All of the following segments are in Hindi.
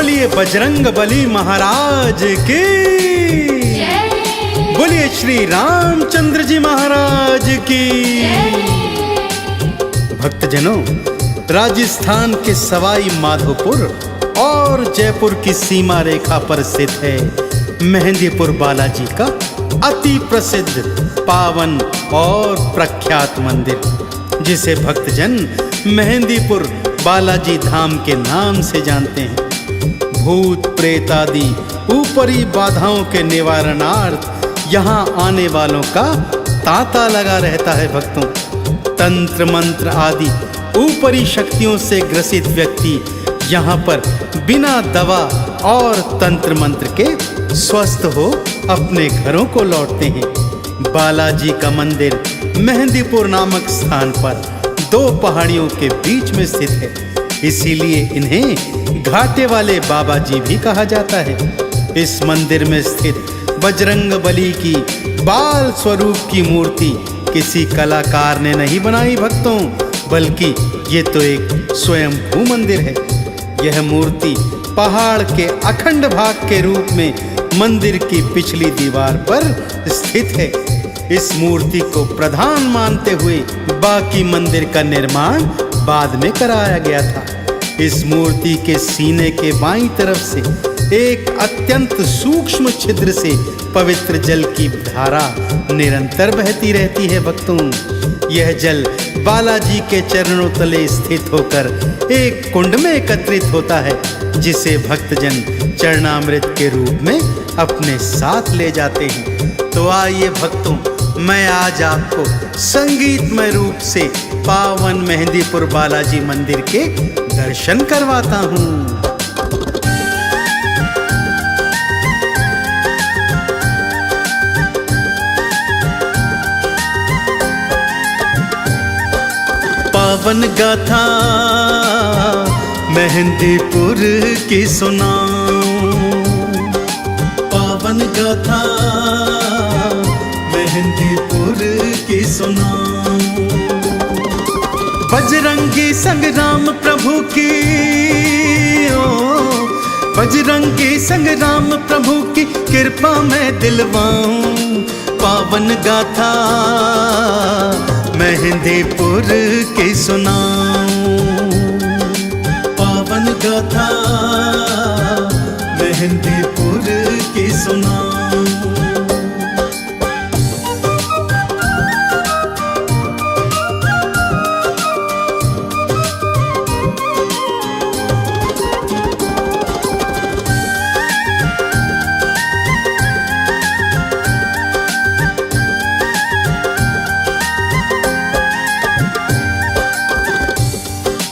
बोलिए बजरंग बली महाराज की, बोलिए श्री रामचंद्र जी महाराज की। भक्तजनों, राजस्थान के सवाई माधोपुर और जयपुर की सीमा रेखा पर स्थित है मेहंदीपुर बालाजी का अति प्रसिद्ध, पावन और प्रख्यात मंदिर, जिसे भक्तजन मेहंदीपुर बालाजी धाम के नाम से जानते हैं। भूत प्रेत आदि ऊपरी बाधाओं के निवारणार्थ यहाँ आने वालों का तांता लगा रहता है। भक्तों, तंत्र मंत्र आदि ऊपरी शक्तियों से ग्रसित व्यक्ति यहाँ पर बिना दवा और तंत्र मंत्र के स्वस्थ हो अपने घरों को लौटते हैं। बालाजी का मंदिर मेहंदीपुर नामक स्थान पर दो पहाड़ियों के बीच में स्थित है, इसीलिए इन्हें घाटे वाले बाबा जी भी कहा जाता है। इस मंदिर में स्थित बजरंग बली की बाल स्वरूप की मूर्ति किसी कलाकार ने नहीं बनाई भक्तों, बल्कि ये तो एक स्वयंभू मंदिर है। यह मूर्ति पहाड़ के अखंड भाग के रूप में मंदिर की पिछली दीवार पर स्थित है। इस मूर्ति को प्रधान मानते हुए बाकी मंदिर का निर्माण बाद में कराया गया था। इस मूर्ति के सीने के बाईं तरफ से एक अत्यंत सूक्ष्म छिद्र से पवित्र जल की धारा निरंतर बहती रहती है। भक्तों, यह जल बालाजी के चरणों तले स्थित होकर एक कुंड में एकत्रित होता है, जिसे भक्तजन चरणामृत के रूप में अपने साथ ले जाते हैं। तो आइए भक्तों, मैं आज आपको संगीतमय रूप से पावन मेहंदीपुर बालाजी मंदिर के दर्शन करवाता हूँ। पावन गाथा मेहंदीपुर की सुनाऊं, पावन गाथा मेहंदीपुर की सुनाऊं। बजरंगी संग्राम प्रभु की, ओ बजरंगी संग्राम प्रभु की कृपा मैं दिलवाऊं। पावन गाथा मेहंदीपुर की सुनाऊं, पावन गाथा मेहंदीपुर की सुनाऊं।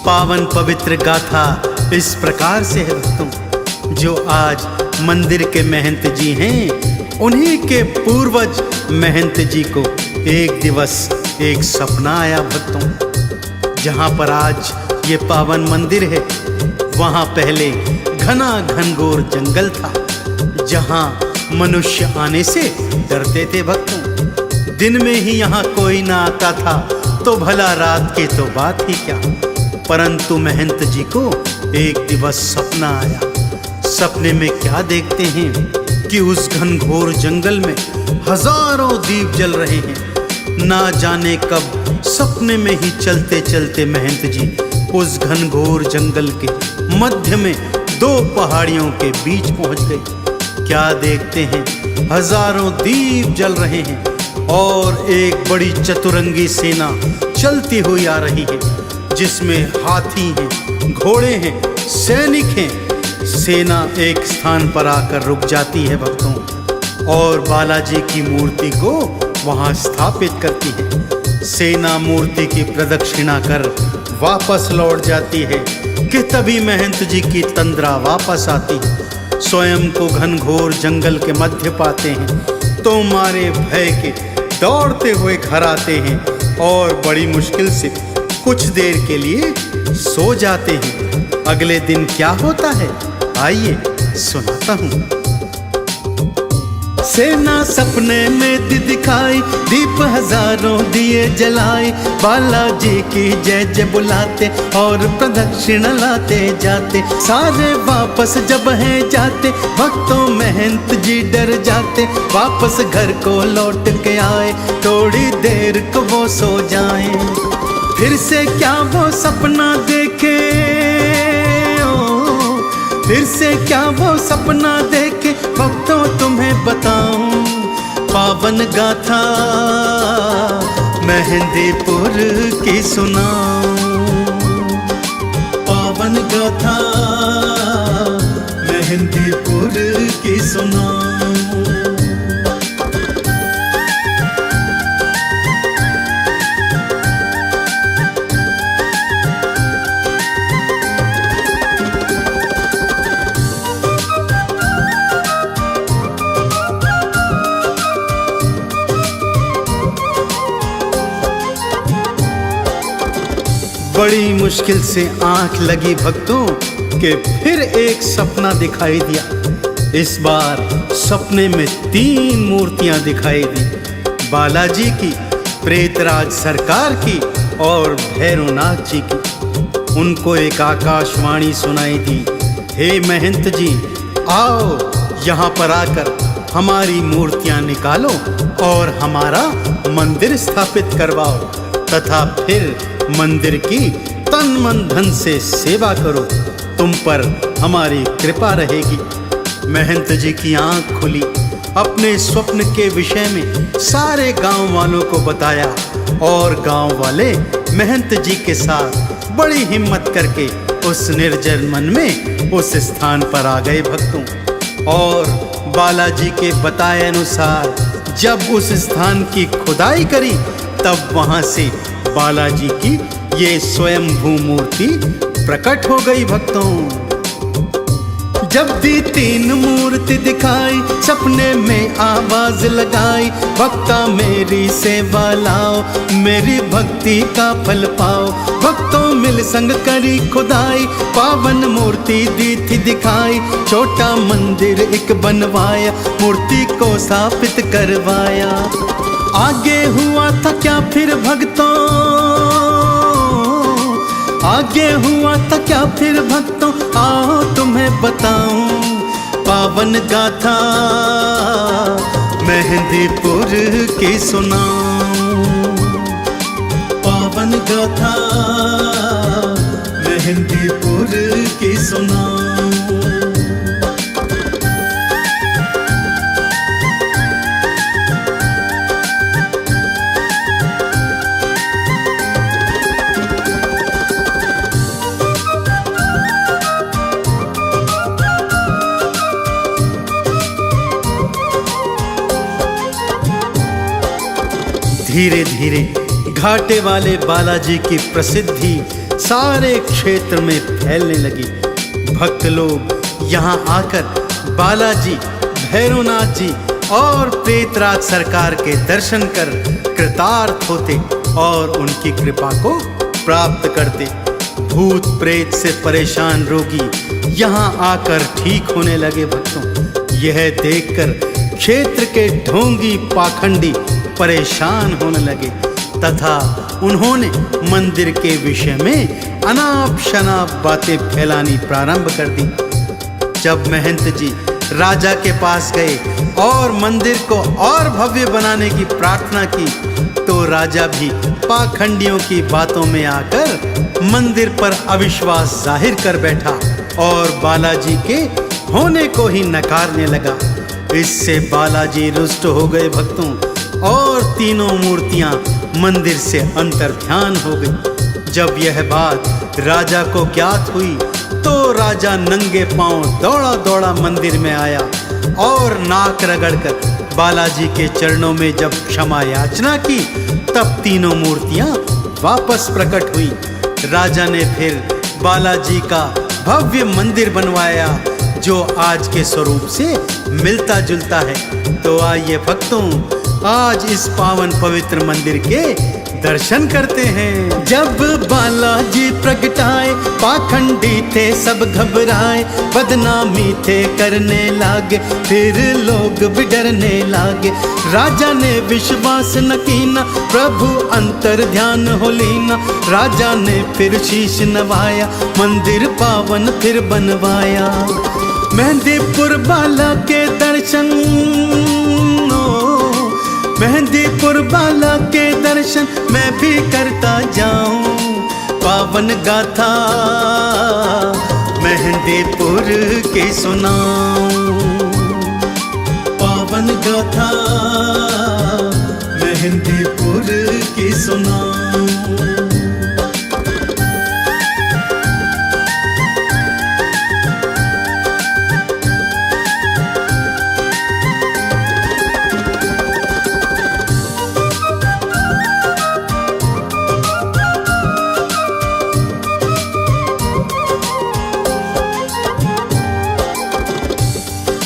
पावन पवित्र गाथा इस प्रकार से है भक्तों, जो आज मंदिर के महंत जी हैं, उन्हीं के पूर्वज महंत जी को एक दिवस एक सपना आया भक्तों। जहाँ पर आज ये पावन मंदिर है, वहाँ पहले घना घनघोर जंगल था, जहाँ मनुष्य आने से डरते थे भक्तों। दिन में ही यहाँ कोई ना आता था, तो भला रात की तो बात ही क्या। परंतु महंत जी को एक दिवस सपना आया। सपने में क्या देखते हैं कि उस घनघोर जंगल में हजारों दीप जल रहे हैं। ना जाने कब सपने में ही चलते चलते महंत जी उस घनघोर जंगल के मध्य में दो पहाड़ियों के बीच पहुंच गए। क्या देखते हैं, हजारों दीप जल रहे हैं और एक बड़ी चतुरंगी सेना चलती हुई आ रही है, जिसमें हाथी हैं, घोड़े हैं, सैनिक हैं। सेना एक स्थान पर आकर रुक जाती है भक्तों, और बालाजी की मूर्ति को वहां स्थापित करती है। सेना मूर्ति की प्रदक्षिणा कर वापस लौट जाती है कि तभी महंत जी की तंद्रा वापस आती है। स्वयं को घनघोर जंगल के मध्य पाते हैं, तो मारे भय के दौड़ते हुए घर आते हैं और बड़ी मुश्किल से कुछ देर के लिए सो जाते हैं। अगले दिन क्या होता है, आइए सुनाता हूं। सेना सपने में दिखाई, दीप हजारों दिए जलाए, बालाजी की जय जय बुलाते और प्रदक्षिणा लाते जाते। सारे वापस जब हैं जाते, भक्तों महंत जी डर जाते, वापस घर को लौट के आए, थोड़ी देर को वो सो जाए। फिर से क्या वो सपना देखे, फिर से क्या वो सपना देखे, भक्तों तुम्हें बताऊं पावन गाथा मेहंदीपुर की सुनाऊं, पावन गाथा मेहंदीपुर की सुनाऊं। बड़ी मुश्किल से आंख लगी भक्तों के फिर एक सपना दिखाई दिया। इस बार सपने में 3 मूर्तियां दिखाई दी, बालाजी की, प्रेतराज सरकार की और भैरवनाथ जी की। उनको एक आकाशवाणी सुनाई दी, हे महंत जी, आओ यहाँ पर आकर हमारी मूर्तियां निकालो और हमारा मंदिर स्थापित करवाओ, तथा फिर मंदिर की तन मन धन से सेवा करो, तुम पर हमारी कृपा रहेगी। महंत जी की आंख खुली, अपने स्वप्न के विषय में सारे गांव वालों को बताया और गांव वाले महंत जी के साथ बड़ी हिम्मत करके उस निर्जन मन में उस स्थान पर आ गए भक्तों। और बालाजी के बताए अनुसार जब उस स्थान की खुदाई करी, तब वहां से बालाजी की ये स्वयंभू मूर्ति प्रकट हो गई भक्तों। जब दी 3 मूर्ति दिखाई, सपने में आवाज लगाई, भक्ता मेरी सेवा लाओ, मेरी भक्ति का फल पाओ। भक्तों मिल संग करी खुदाई, पावन मूर्ति दी थी दिखाई, छोटा मंदिर एक बनवाया, मूर्ति को स्थापित करवाया। आगे हुआ था क्या फिर भक्तों, आगे हुआ था क्या फिर भक्तों, आओ तुम्हें बताऊं पावन गाथा मेहंदीपुर की सुनाऊं, पावन गाथा मेहंदीपुर की सुनाऊं। धीरे धीरे घाटे वाले बालाजी की प्रसिद्धि सारे क्षेत्र में फैलने लगी। भक्त लोग यहाँ आकर बालाजी, भैरवनाथ जी और प्रेतराज सरकार के दर्शन कर कृतार्थ होते और उनकी कृपा को प्राप्त करते। भूत प्रेत से परेशान रोगी यहाँ आकर ठीक होने लगे भक्तों। यह देखकर क्षेत्र के ढोंगी पाखंडी परेशान होने लगे तथा उन्होंने मंदिर के विषय में अनाप शनाप बातें फैलानी प्रारंभ कर दी। जब महंत जी राजा के पास गए और मंदिर को और भव्य बनाने की प्रार्थना की, तो राजा भी पाखंडियों की बातों में आकर मंदिर पर अविश्वास जाहिर कर बैठा और बालाजी के होने को ही नकारने लगा। इससे बालाजी रुष्ट हो गए भक्तों और 3 मूर्तियां मंदिर से अंतर्ध्यान हो गई। जब यह बात राजा को ज्ञात हुई, तो राजा नंगे पांव दौड़ा दौड़ा मंदिर में आया और नाक रगड़कर बालाजी के चरणों में जब क्षमा याचना की, तब 3 मूर्तियां वापस प्रकट हुई। राजा ने फिर बालाजी का भव्य मंदिर बनवाया जो आज के स्वरूप से मिलता जुलता है। तो आइए भक्तों, आज इस पावन पवित्र मंदिर के दर्शन करते हैं। जब बालाजी प्रगटाए पाखंडी थे सब घबराए, बदनामी थे करने लागे, फिर लोग भी डरने लागे। राजा ने विश्वास न कीना, प्रभु अंतर ध्यान हो लीना। राजा ने फिर शीश नवाया, मंदिर पावन फिर बनवाया। मेहंदीपुर बाला के दर्शन, मेहंदीपुर बाला के दर्शन मैं भी करता जाऊं। पावन गाथा मेहंदीपुर की सुनाऊं, पावन गाथा मेहंदीपुर की सुनाऊं।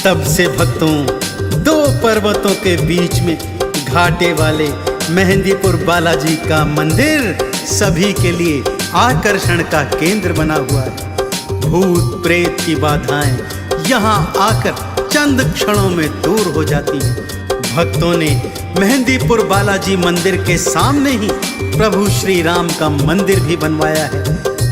तब से भक्तों दो पर्वतों के बीच में घाटे वाले मेहंदीपुर बालाजी का मंदिर सभी के लिए आकर्षण का केंद्र बना हुआ है। भूत प्रेत की बाधाएं यहाँ आकर चंद क्षणों में दूर हो जाती हैं। भक्तों ने मेहंदीपुर बालाजी मंदिर के सामने ही प्रभु श्री राम का मंदिर भी बनवाया है,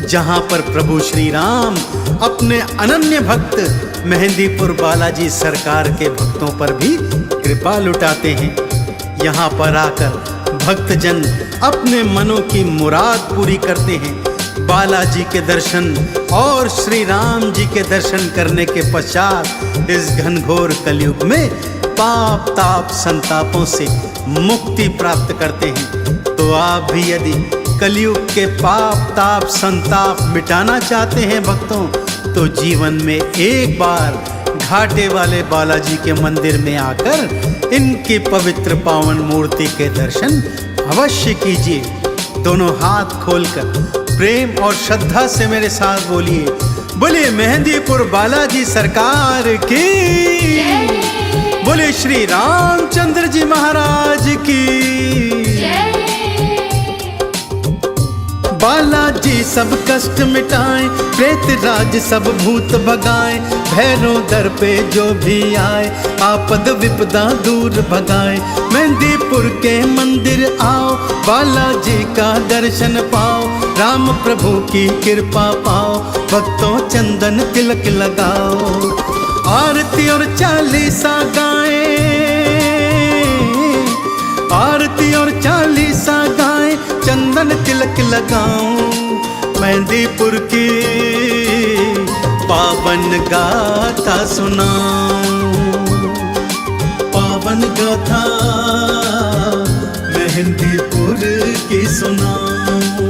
जहाँ पर प्रभु श्री राम अपने अनन्य भक्त मेहंदीपुर बालाजी सरकार के भक्तों पर भी कृपा लुटाते हैं। यहाँ पर आकर भक्तजन अपने मनों की मुराद पूरी करते हैं। बालाजी के दर्शन और श्री राम जी के दर्शन करने के पश्चात इस घनघोर कलयुग में पाप ताप संतापों से मुक्ति प्राप्त करते हैं। तो आप भी यदि कलयुग के पाप ताप संताप मिटाना चाहते हैं भक्तों, तो जीवन में एक बार घाटे वाले बालाजी के मंदिर में आकर इनकी पवित्र पावन मूर्ति के दर्शन अवश्य कीजिए। दोनों हाथ खोलकर प्रेम और श्रद्धा से मेरे साथ बोलिए, बोले मेहंदीपुर बालाजी सरकार की, बोले श्री रामचंद्र जी महाराज की। बालाजी सब कष्ट मिटाए, प्रेत राज सब भूत भगाए, भैरव दर पे जो भी आए, आपद विपदा दूर भगाए। मेहंदीपुर के मंदिर आओ, बालाजी का दर्शन पाओ, राम प्रभु की कृपा पाओ, भक्तों चंदन तिलक लगाओ। आरती और चालीसा गाए, आरती और चालीसा गाए, चंदन तिलक लगाऊं। मेहंदीपुर की पावन गाथा सुनाऊं, पावन गाथा मेहंदीपुर की सुनाऊं।